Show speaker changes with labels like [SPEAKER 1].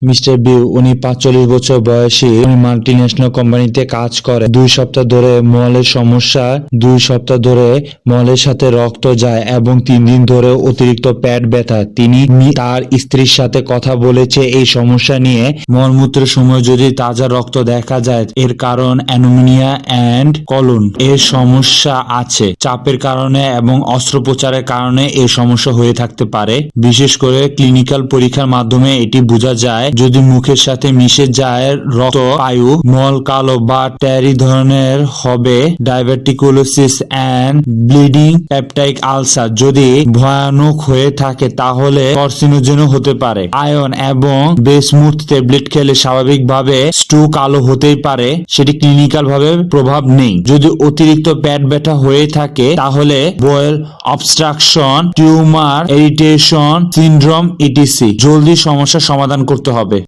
[SPEAKER 1] Mister বিউ উনি ৪৫ বছর বয়সী। উনি মাল্টিন্যাশনাল কোম্পানিতে কাজ করে। 2 সপ্তাহ ধরে মলের সমস্যা, 2 সপ্তাহ ধরে মলের সাথে রক্ত যায় এবং 3 দিন ধরে অতিরিক্ত পেট ব্যথা। তিনি তার স্ত্রীর সাথে কথা বলেছে এই সমস্যা নিয়ে। মলমূত্রের সময় যদি তাজা রক্ত দেখা যায়, এর কারণ অ্যানোমিয়া অ্যান্ড কলন এর সমস্যা আছে। চাপের কারণে এবং অস্ত্রোপচারের কারণে এই সমস্যা হয়ে থাকতে পারে। বিশেষ করে ক্লিনিক্যাল পরীক্ষার মাধ্যমে এটি বোঝা যায়। যদি মুখের সাথে মিশে যায় রক্ত, পায়ু, মল কালো বা ট্যারি ধরনের হবে। ডাইভার্টিকুলোসিস অ্যান্ড ব্লিডিং, পেপটাইক আলসার যদি ভয়ানক হয়ে থাকে তাহলে কার্সিনোজেনও হতে পারে। আয়রন এবং বেসমুথ ট্যাবলেট খেলে স্বাভাবিকভাবে স্টু কালো হতেই পারে, সেটি ক্লিনিক্যাল ভাবে প্রভাব নেই। যদি অতিরিক্ত পেট ব্যথা হয়ে থাকে তাহলে bowel obstruction, tumour, irritation syndrome ETC জলদি সমস্যার সমাধান করতে হবে।